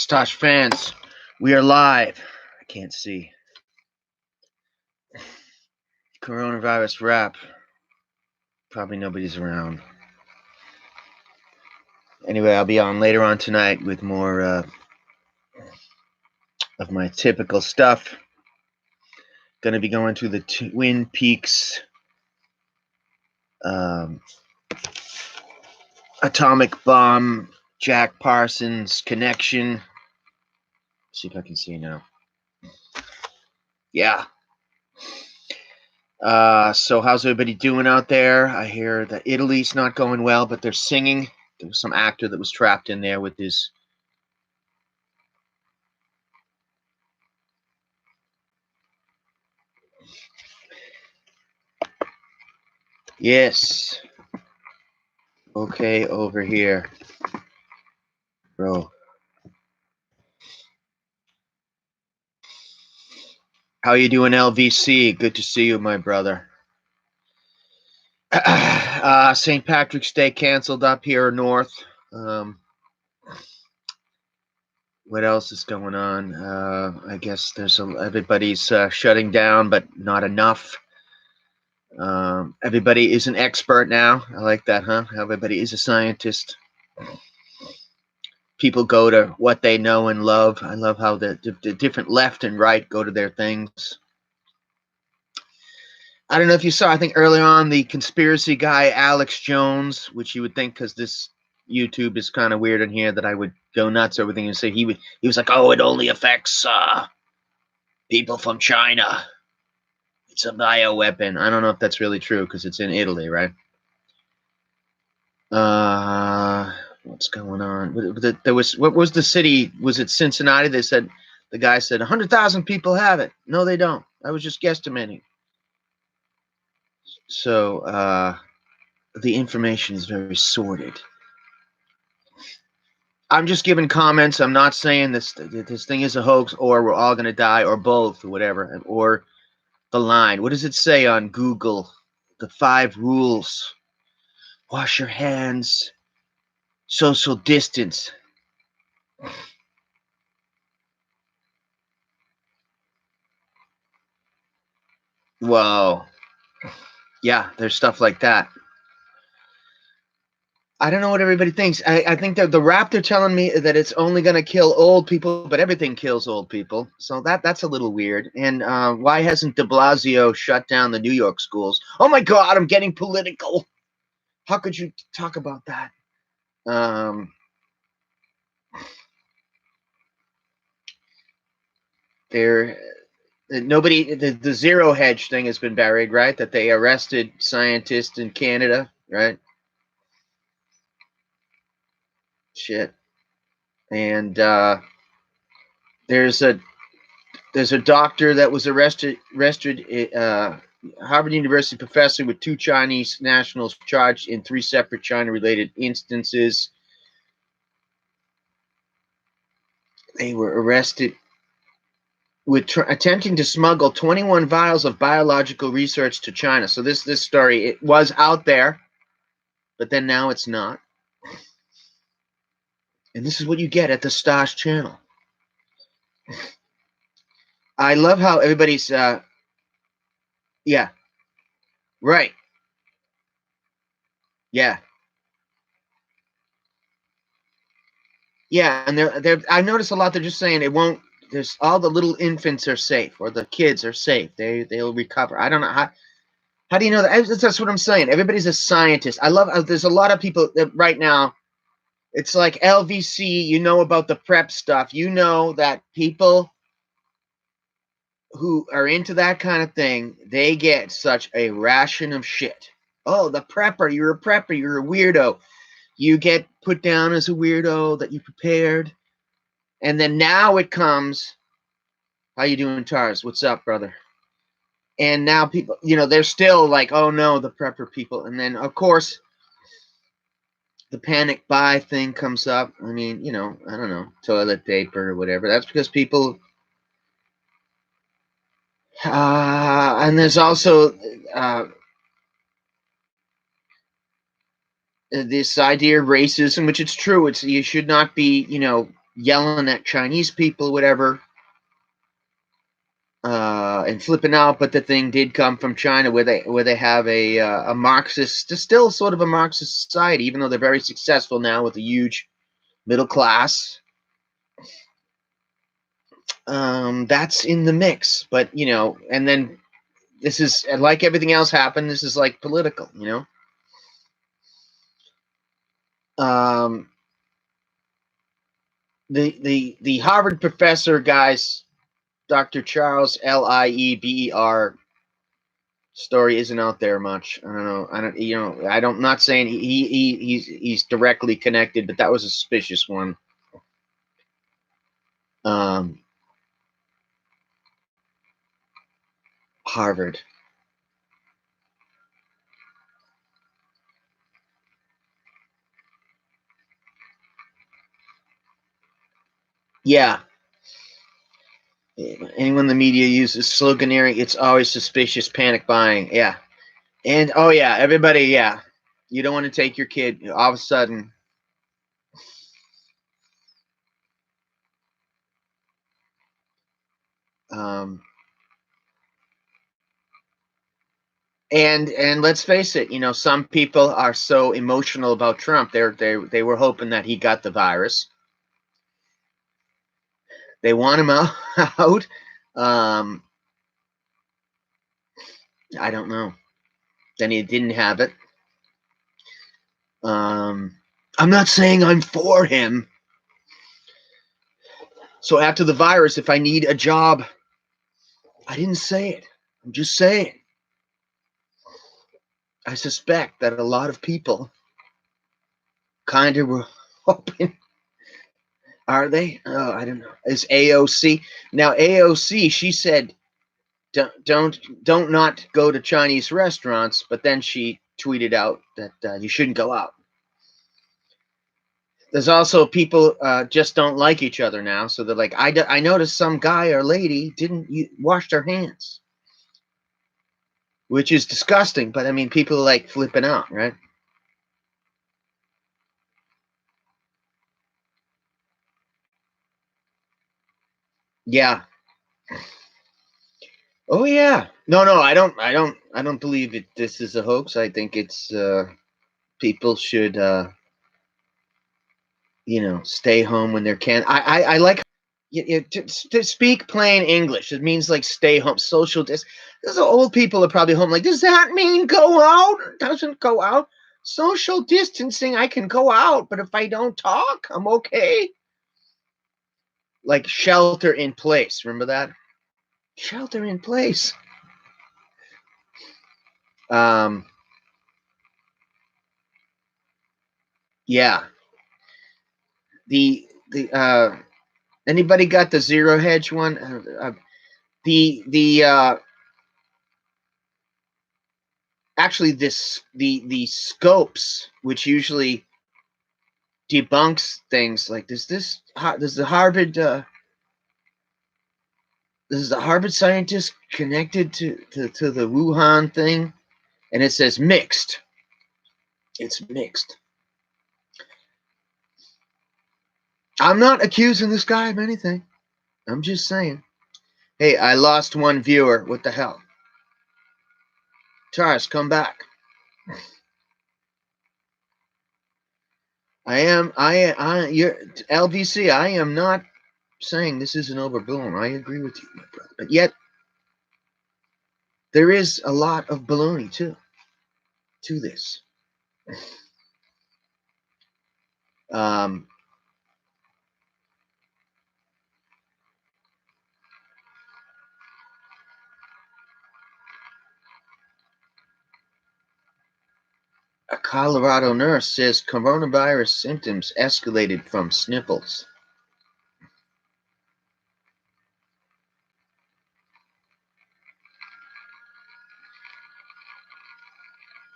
Stosh fans, we are live. I can't see. Coronavirus rap. Probably nobody's around. Anyway, I'll be on later on tonight with more of my typical stuff. Going to be going to the Twin Peaks atomic bomb, Jack Parsons connection. See if I can see now. Yeah. So how's everybody doing out there? I hear that Italy's not going well, but they're singing. There was some actor that was trapped in there with his... Yes. Okay, over here. Bro. How you doing, LVC? Good to see you, my brother. St. Patrick's Day canceled up here north. What else is going on? I guess there's everybody's shutting down, but not enough. Everybody is an expert now. I like that, huh? Everybody is a scientist. People go to what they know and love. I love how the different left and right go to their things. I don't know if you saw, I think earlier on, the conspiracy guy, Alex Jones, which you would think, because this YouTube is kind of weird in here, that I would go nuts over everything and say he was like, oh, it only affects people from China. It's a bioweapon. I don't know if that's really true because it's in Italy, right? What's going on? There was, what was the city? Was it Cincinnati? They said, the guy said 100,000 people have it. No, they don't. I was just guesstimating. So the information is very sordid. I'm just giving comments. I'm not saying this thing is a hoax or we're all going to die or both or whatever. Or the line. What does it say on Google? The 5 rules. Wash your hands. Social distance. Whoa. Yeah, there's stuff like that. I don't know what everybody thinks. I think that the rap, they're telling me that it's only going to kill old people, but everything kills old people. So that's a little weird. And why hasn't de Blasio shut down the New York schools? Oh, my God, I'm getting political. How could you talk about that? The zero hedge thing has been buried, right? That they arrested scientists in Canada, right? Shit. And there's a doctor that was arrested, Harvard University professor with 2 Chinese nationals charged in 3 separate China-related instances. They were arrested with attempting to smuggle 21 vials of biological research to China. So this story, it was out there, but then now it's not. And this is what you get at the Stosh channel. I love how everybody's, yeah, right, yeah, yeah, and I notice a lot. They're just saying it won't. There's all the little infants are safe, or the kids are safe. They'll recover. I don't know how do you know that? That's what I'm saying. Everybody's a scientist. I love. There's a lot of people that right now. It's like LVC. You know about the prep stuff. You know that people who are into that kind of thing, they get such a ration of shit. Oh, the prepper, you're a prepper, you're a weirdo. You get put down as a weirdo, that you prepared. And then now it comes, how you doing, Tars? What's up, brother? And now people, they're still like, oh no, the prepper people. And then, of course, the panic buy thing comes up. I mean, I don't know, toilet paper or whatever. That's because people... and there's also this idea of racism, which it's true. You should not be, yelling at Chinese people, whatever, and flipping out. But the thing did come from China, where they have a Marxist, still sort of a Marxist society, even though they're very successful now with a huge middle class. That's in the mix, but and then this is like everything else happened. This is like political, the Harvard professor, guys, Dr. Charles Lieber story isn't out there much. I don't know. I'm not saying he's directly connected, but that was a suspicious one. Um, Harvard. Yeah. Anyone in the media uses sloganeering, it's always suspicious, panic buying. Yeah. And oh yeah, everybody, yeah. You don't want to take your kid all of a sudden. Um, and let's face it, some people are so emotional about Trump. They were hoping that he got the virus. They want him out. Um, I don't know. Then he didn't have it. I'm not saying I'm for him. So after the virus, if I need a job, I didn't say it. I'm just saying. I suspect that a lot of people kind of were hoping. Are they? Oh, I don't know. Is AOC now? AOC, she said, don't not go to Chinese restaurants, but then she tweeted out that you shouldn't go out. There's also people just don't like each other now, so they're like, I noticed some guy or lady didn't wash their hands, which is disgusting. But I mean, people are like flipping out, right? Yeah. Oh yeah. No, no, I don't believe it. This is a hoax. I think it's people should stay home when they can. I like to speak plain English. It means like stay home, social distance. Those old people are probably home. Like, does that mean go out? Doesn't go out. Social distancing. I can go out, but if I don't talk, I'm okay. Like shelter in place. Remember that? Shelter in place. Um. Yeah. The anybody got the zero hedge one? The actually this the scopes, which usually debunks things like does the Harvard this is the Harvard scientist connected to the Wuhan thing, and it says mixed. It's mixed. I'm not accusing this guy of anything. I'm just saying. Hey, I lost one viewer. What the hell? Charles, come back. You're LVC. I am not saying this is an overblown. I agree with you, my brother. But yet, there is a lot of baloney to this. Um, a Colorado nurse says coronavirus symptoms escalated from sniffles.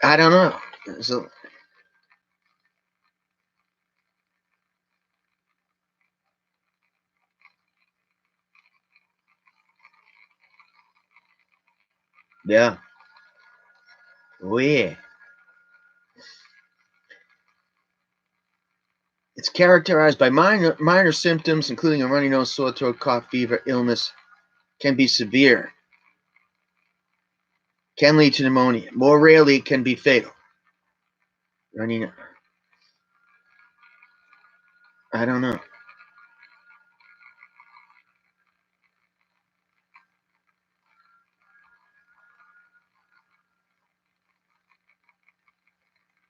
I don't know. So, yeah. Oh, yeah. It's characterized by minor symptoms, including a runny nose, sore throat, cough, fever, illness. Can be severe. Can lead to pneumonia. More rarely, can be fatal. Runny nose. I don't know.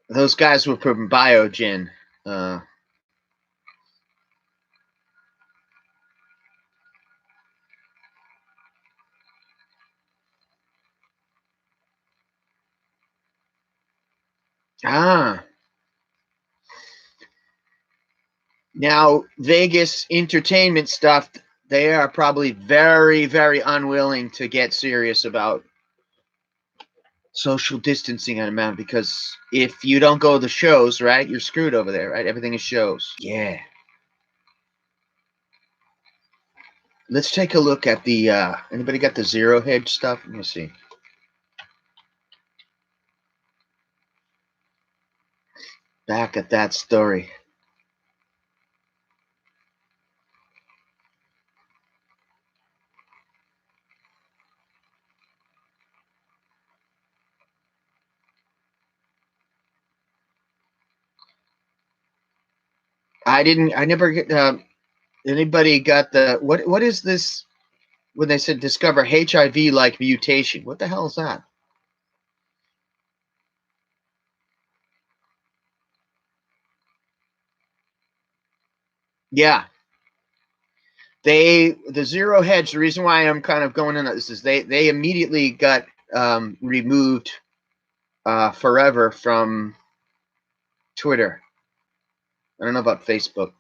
Those guys were from Biogen. Uh, ah. Now, Vegas entertainment stuff, they are probably very, very unwilling to get serious about social distancing on a mountain because if you don't go to the shows, right, you're screwed over there, right? Everything is shows. Yeah. Let's take a look at the, anybody got the zero hedge stuff? Let me see. Back at that story. I never get, anybody got the, what is this when they said discover HIV like mutation? What the hell is that? Yeah. The zero hedge, the reason why I'm kind of going into this is they immediately got removed forever from Twitter. I don't know about Facebook.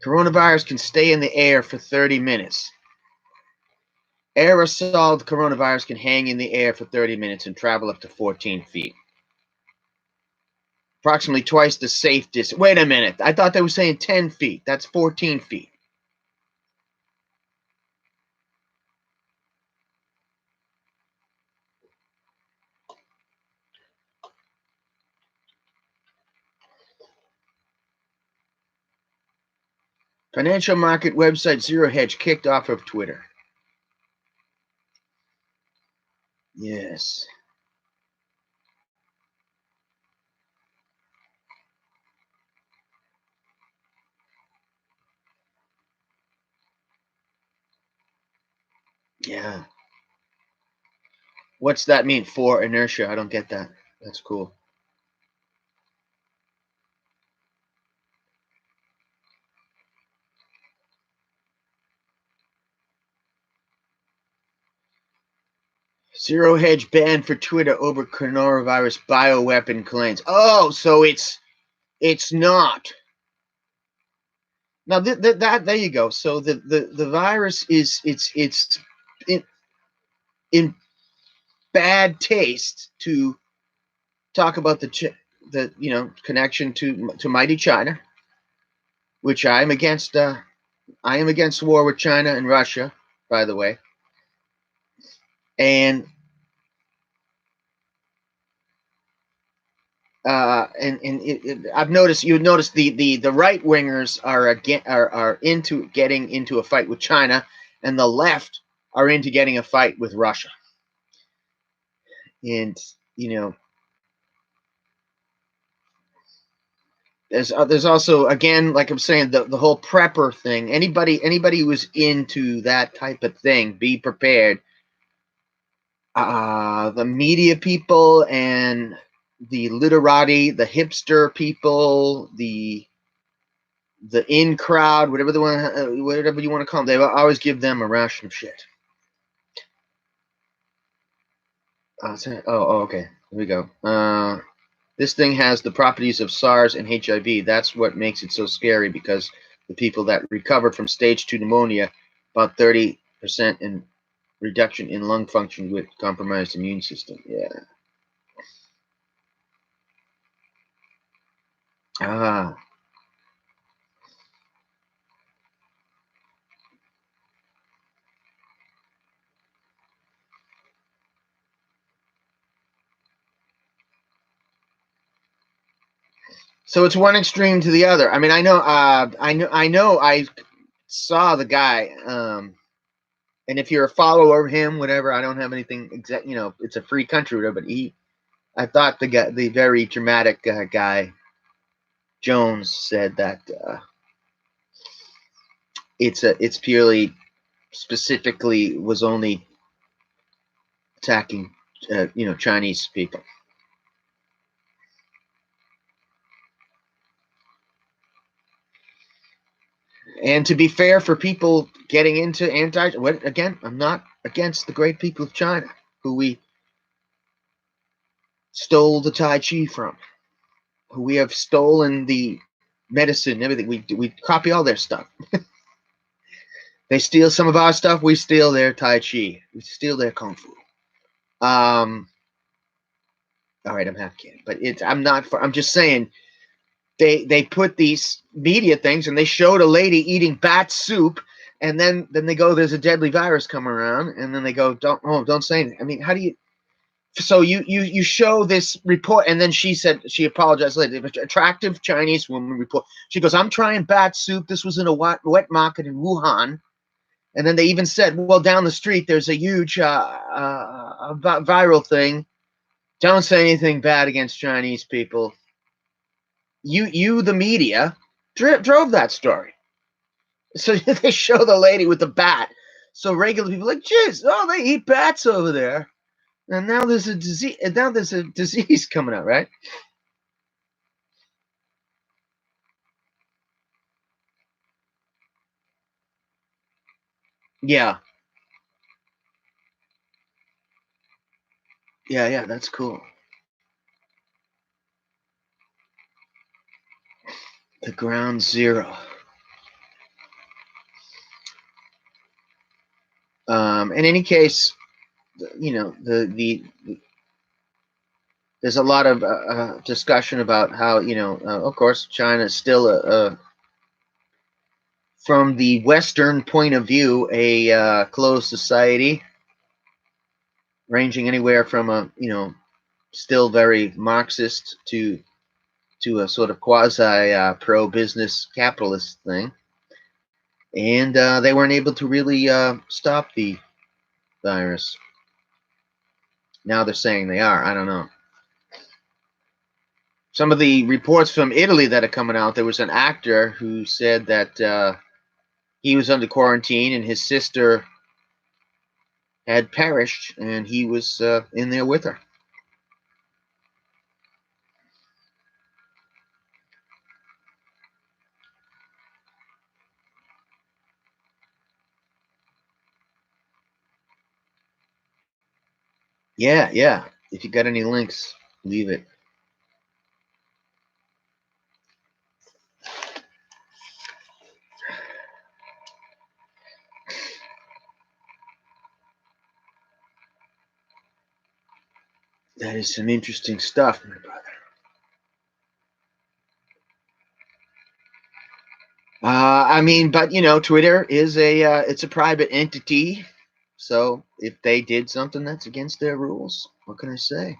Coronavirus can stay in the air for 30 minutes. Aerosol coronavirus can hang in the air for 30 minutes and travel up to 14 feet. Approximately twice the safe distance. Wait a minute. I thought they were saying 10 feet. That's 14 feet. Financial market website Zero Hedge kicked off of Twitter. Yes. Yeah. What's that mean for inertia? I don't get that. That's cool. Zero Hedge banned for Twitter over coronavirus bioweapon claims. Oh, so it's not. Now that there you go. So the virus is it's in bad taste to talk about the connection to mighty China, which I am against. I am against war with China and Russia, by the way, and I've noticed you noticed the right wingers are again are into getting into a fight with China, and the left are into getting a fight with Russia. And you know, there's also again, like I'm saying, the whole prepper thing. Anybody who's into that type of thing, be prepared. The media people and the literati, the hipster people, the in crowd, whatever whatever you want to call them, they always give them a ration of shit. Okay. Here we go. This thing has the properties of SARS and HIV. That's what makes it so scary because the people that recovered from stage 2 pneumonia, about 30% in reduction in lung function with compromised immune system. Yeah. Ah. So it's one extreme to the other. I mean, I saw the guy, and if you're a follower of him, whatever, I don't have anything exact. It's a free country, whatever. But I thought the very dramatic guy Jones said that it's purely specifically was only attacking, Chinese people. And to be fair, for people getting into again, I'm not against the great people of China who we stole the Tai Chi from, who we have stolen the medicine, everything. We copy all their stuff. They steal some of our stuff. We steal their Tai Chi. We steal their Kung Fu. All right, I'm half kidding, but I'm not. I'm just saying they put these media things and they showed a lady eating bat soup, and then they go, there's a deadly virus coming around, and then they go, don't say anything. I mean, how do you? So you show this report, and then she said she apologized later. Attractive Chinese woman report. She goes, I'm trying bat soup. This was in a wet market in Wuhan. And then they even said, well, down the street there's a huge viral thing. Don't say anything bad against Chinese people. You the media, drove that story. So they show the lady with the bat. So regular people are like, geez, oh, they eat bats over there. And now there's a disease. And now there's a disease coming out, right? Yeah, yeah. That's cool. The ground zero. In any case, the there's a lot of discussion about how, of course, China is still from the Western point of view, a closed society, ranging anywhere from a still very Marxist to a sort of quasi pro business capitalist thing, and they weren't able to really stop the virus. Now they're saying they are. I don't know. Some of the reports from Italy that are coming out, there was an actor who said that he was under quarantine and his sister had perished, and he was in there with her. Yeah, yeah. If you got any links, leave it. That is some interesting stuff, my brother. I mean, but Twitter is it's a private entity, so if they did something that's against their rules, what can I say?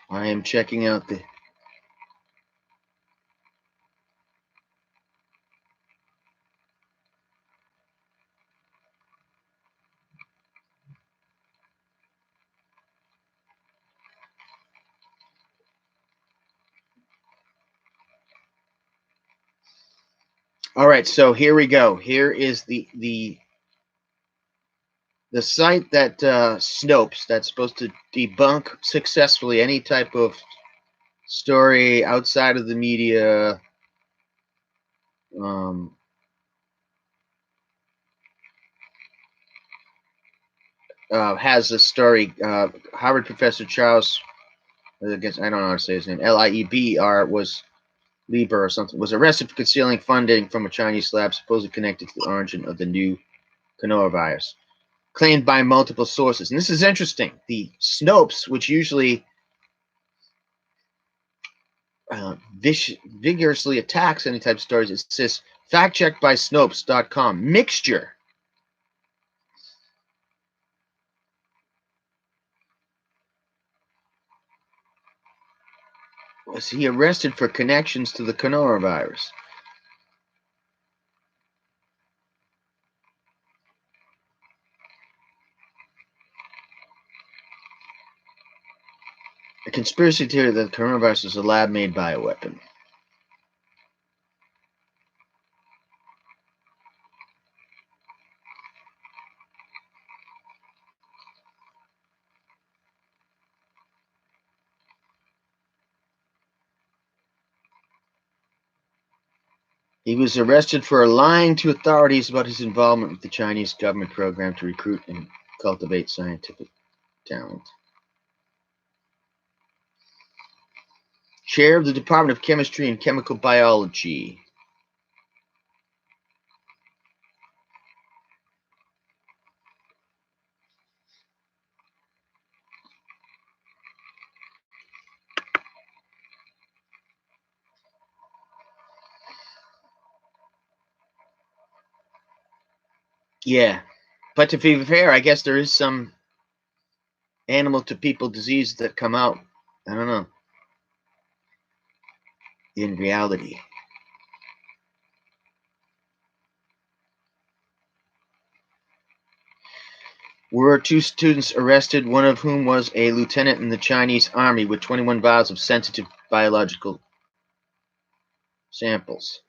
I am checking out the. All right, so here we go. Here is the site that Snopes, that's supposed to debunk successfully any type of story outside of the media. Um, has a story. Harvard professor Charles, I guess I don't know how to say his name. Lieber was Lieber or something, was arrested for concealing funding from a Chinese lab supposedly connected to the origin of the new coronavirus. claimed by multiple sources. And this is interesting. The Snopes, which usually vigorously attacks any type of stories, it says fact checked by Snopes.com. Mixture. Was he arrested for connections to the coronavirus? A conspiracy theory that the coronavirus is a lab-made bioweapon. He was arrested for lying to authorities about his involvement with the Chinese government program to recruit and cultivate scientific talent. Chair of the Department of Chemistry and Chemical Biology. Yeah. But to be fair, I guess there is some animal to people disease that come out. I don't know. In reality. Were two students arrested, one of whom was a lieutenant in the Chinese army with 21 vials of sensitive biological samples.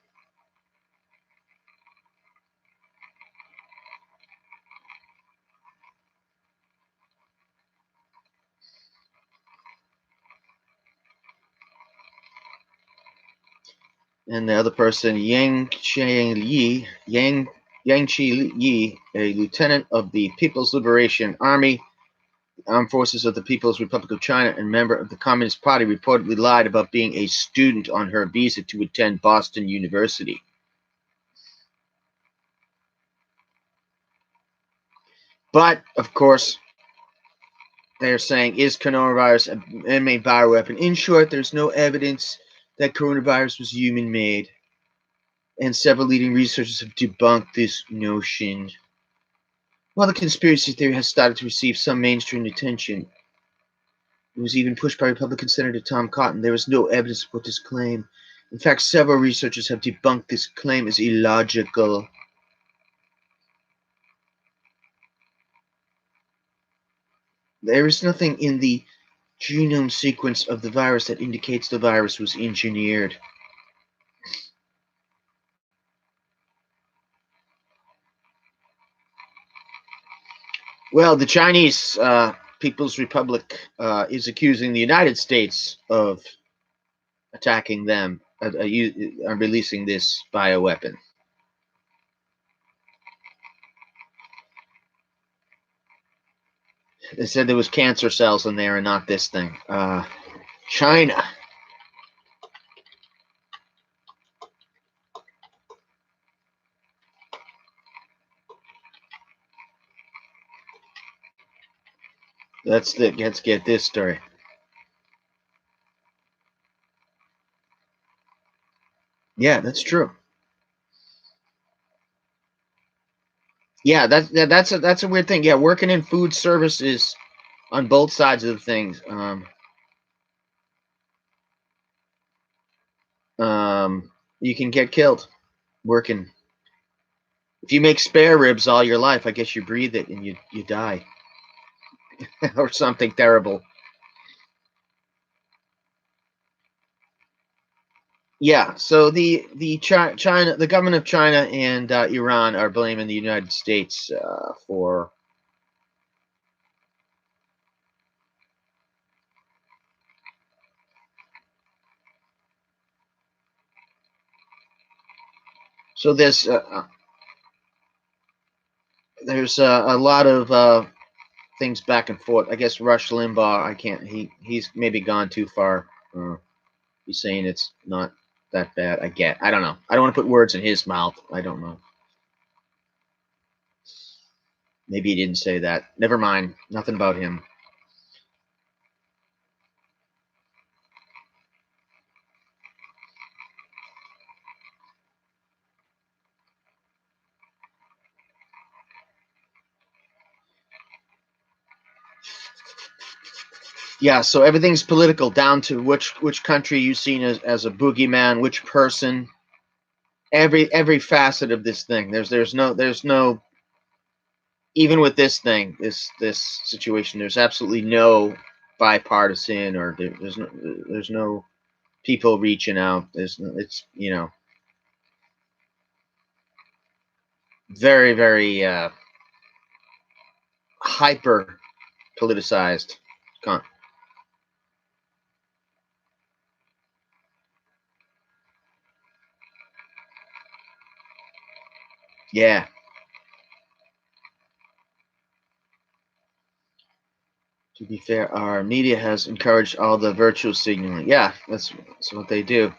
And the other person, Yang Chi Yi, a lieutenant of the People's Liberation Army, Armed Forces of the People's Republic of China, and member of the Communist Party, reportedly lied about being a student on her visa to attend Boston University. But, of course, they're saying, is coronavirus a man-made bioweapon? In short, there's no evidence that coronavirus was human-made, and several leading researchers have debunked this notion. While the conspiracy theory has started to receive some mainstream attention, it was even pushed by Republican Senator Tom Cotton. There is no evidence to support this claim. In fact, several researchers have debunked this claim as illogical. There is nothing in the genome sequence of the virus that indicates the virus was engineered. Well, the Chinese People's Republic is accusing the United States of attacking them, releasing this bioweapon. They said there was cancer cells in there and not this thing. China. Let's get this story. Yeah, that's true. Yeah, that's a weird thing. Yeah, working in food services on both sides of the things. You can get killed working. If you make spare ribs all your life, I guess you breathe it and you die or something terrible. Yeah, so the China, the government of China and Iran are blaming the United States for. So there's a lot of things back and forth. I guess Rush Limbaugh, I can't. He's maybe gone too far. He's saying it's not that bad. I don't know. I don't want to put words in his mouth. I don't know. Maybe he didn't say that. Never mind. Nothing about him. Yeah, so everything's political down to which country you seen as a boogeyman, which person, every facet of this thing. There's no even with this thing, this situation, there's absolutely no bipartisan or there's no people reaching out. It's very very hyper politicized. Yeah. To be fair, our media has encouraged all the virtual signaling. Yeah, that's what they do.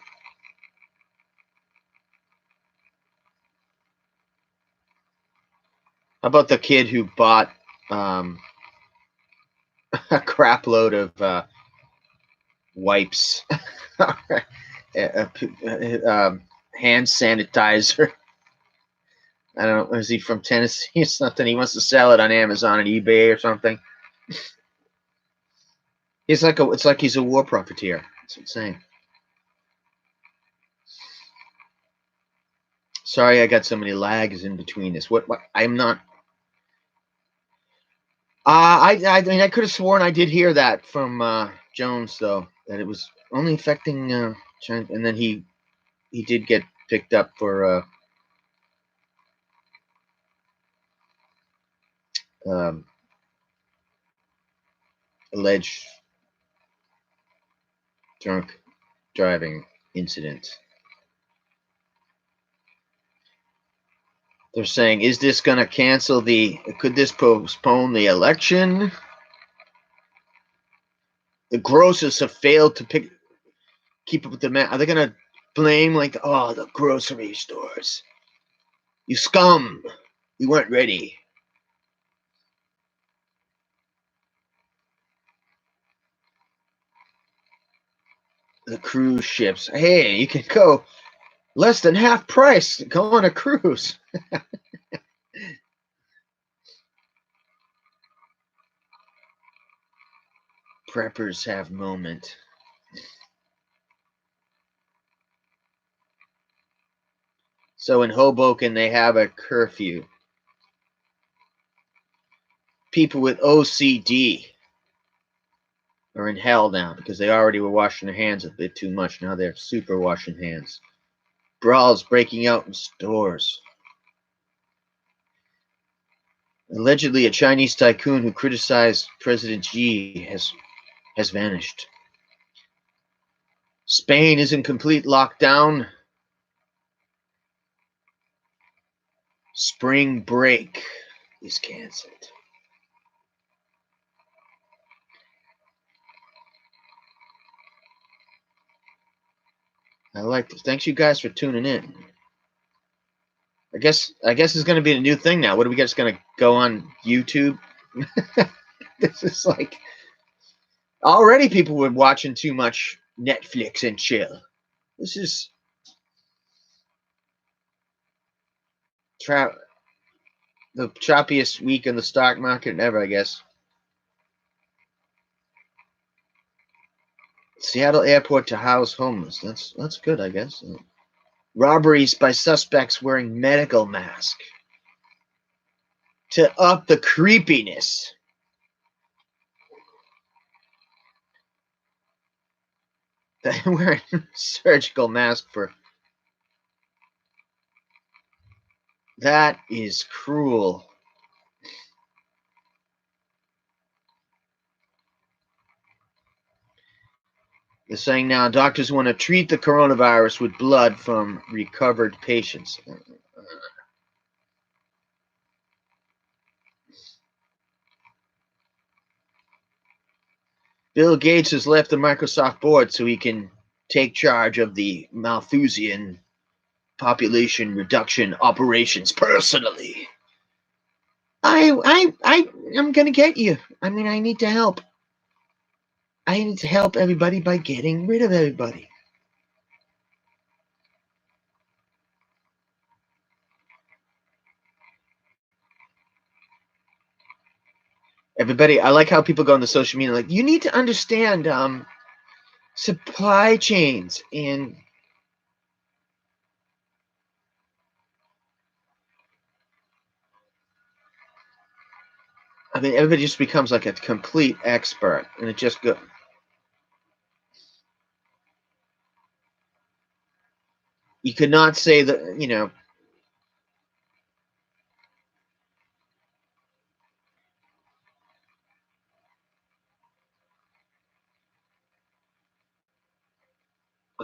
How about the kid who bought um, a crap load of wipes, hand sanitizer? I don't know. Is he from Tennessee or something? He wants to sell it on Amazon and eBay or something. It's like he's a war profiteer. It's insane. Sorry, I got so many lags in between this. What I'm not. I mean, I could have sworn I did hear that from Jones, though, that it was only affecting China, and then he did get picked up for um, alleged drunk driving incident. They're saying, is this going to cancel the? Could this postpone the election? The grocers have failed to keep up with the demand. Are they going to blame the grocery stores? You scum! You weren't ready. The cruise ships. Hey, you can go less than half price. Go on a cruise. Preppers have moment. So in Hoboken, they have a curfew. People with OCD are in hell now because they already were washing their hands a bit too much. Now they're super washing hands. Brawls breaking out in stores. Allegedly, a Chinese tycoon who criticized President Xi has vanished. Spain is in complete lockdown. Spring break is canceled. I like this. Thanks you guys for tuning in. I guess it's going to be a new thing now. What are we just going to go on YouTube? This is like already people were watching too much Netflix and chill. This is the choppiest week in the stock market ever, I guess. Seattle airport to house homeless. That's good, I guess. Robberies by suspects wearing medical mask to up the creepiness. They're wearing surgical mask for. That is cruel. They're saying now doctors want to treat the coronavirus with blood from recovered patients. Bill Gates has left the Microsoft board so he can take charge of the Malthusian population reduction operations personally. I'm gonna get you. I mean, I need to help. I need to help everybody by getting rid of everybody. Everybody, I like how people go on the social media like, you need to understand supply chains. And I mean, everybody just becomes like a complete expert, and it just go. You could not say that, a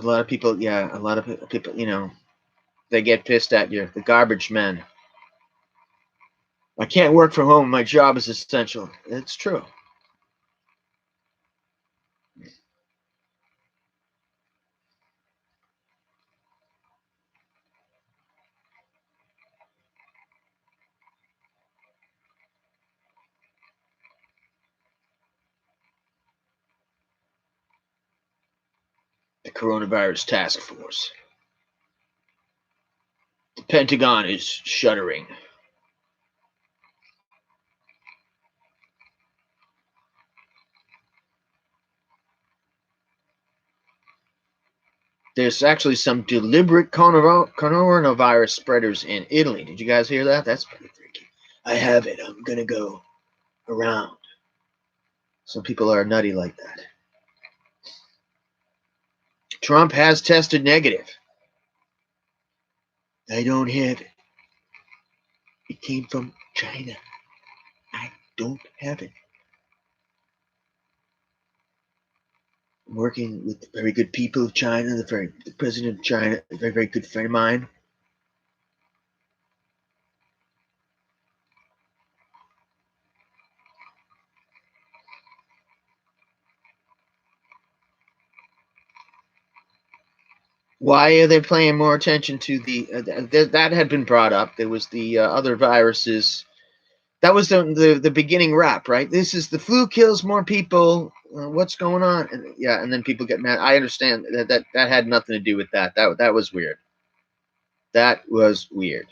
lot of people, yeah, a lot of people, they get pissed at you. The garbage men. I can't work from home. My job is essential. It's true. The coronavirus task force. The Pentagon is shuddering. There's actually some deliberate coronavirus spreaders in Italy. Did you guys hear that? That's pretty freaky. I have it. I'm going to go around. Some people are nutty like that. Trump has tested negative. I don't have it. It came from China. I don't have it. I'm working with the very good people of China, the president of China, a very, very good friend of mine. Why are they paying more attention to that had been brought up? There was the other viruses. That was the beginning rap, right? This is the flu kills more people. What's going on? And, yeah, and then people get mad. I understand that had nothing to do with that. That was weird. That was weird.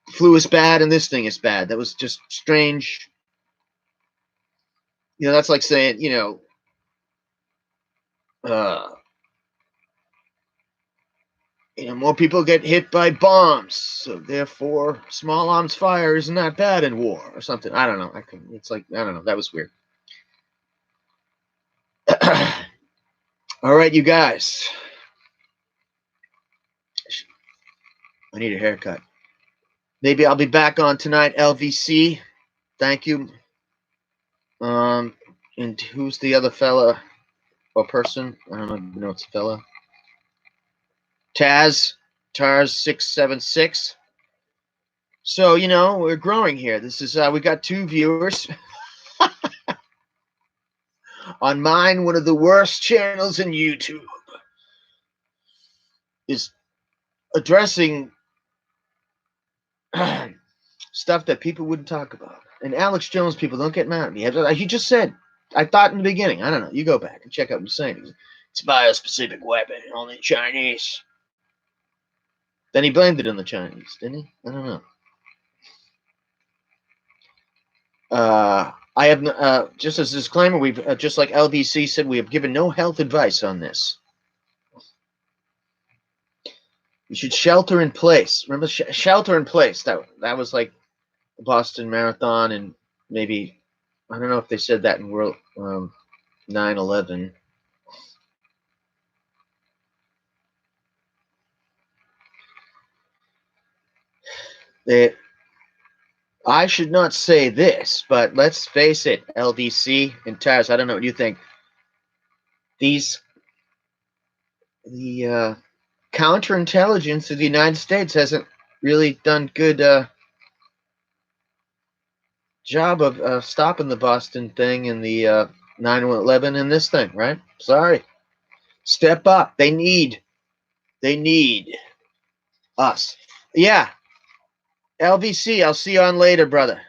The flu is bad, and this thing is bad. That was just strange. That's like saying, uh, more people get hit by bombs, so therefore, small arms fire isn't that bad in war, or something. I don't know. It's like, I don't know. That was weird. All right, you guys. I need a haircut. Maybe I'll be back on tonight, LVC. Thank you. And who's the other fella or person? I don't even know it's a fella. Tars676. So, we're growing here. This is we got 2 viewers. On mine, one of the worst channels in YouTube is addressing stuff that people wouldn't talk about. And Alex Jones, people don't get mad at me. Like he just said, I thought in the beginning, I don't know, you go back and check out what he's saying. It's a biospecific weapon, only Chinese. Then he blamed it on the Chinese, didn't he? I don't know. I have just as a disclaimer, we've just like LBC said, we have given no health advice on this. You should shelter in place. Remember, shelter in place. That was like the Boston Marathon, and maybe I don't know if they said that in World 9/11. I should not say this, but let's face it, LDC and Taz, I don't know what you think. The counterintelligence of the United States hasn't really done good job of stopping the Boston thing and the 9/11 and this thing, right? Sorry. Step up. They need us. Yeah. LVC, I'll see you on later, brother.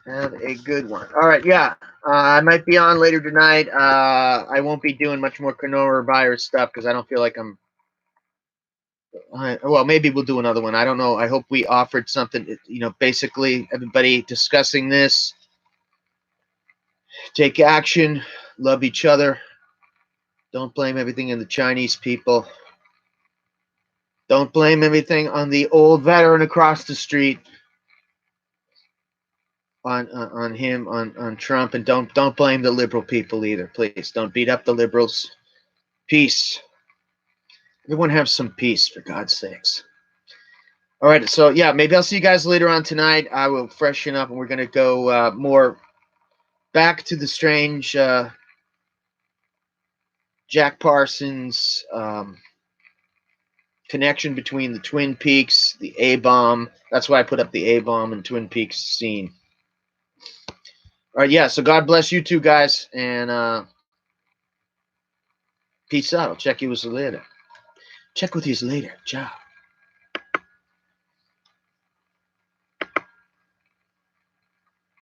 Have a good one. All right, yeah. I might be on later tonight. I won't be doing much more coronavirus stuff because I don't feel like I'm. Well, maybe we'll do another one. I don't know. I hope we offered something. You know, basically everybody discussing this. Take action. Love each other. Don't blame everything on the Chinese people. Don't blame everything on the old veteran across the street. On him, on Trump, and don't blame the liberal people either. Please don't beat up the liberals. Peace. Everyone have some peace, for God's sakes. All right, so yeah, maybe I'll see you guys later on tonight. I will freshen up, and we're gonna go more back to the strange Jack Parsons connection between the Twin Peaks, the A-bomb. That's why I put up the A-bomb and Twin Peaks scene. All right, yeah. So God bless you two guys, and peace out. I'll check you later. Check with you later. Ciao.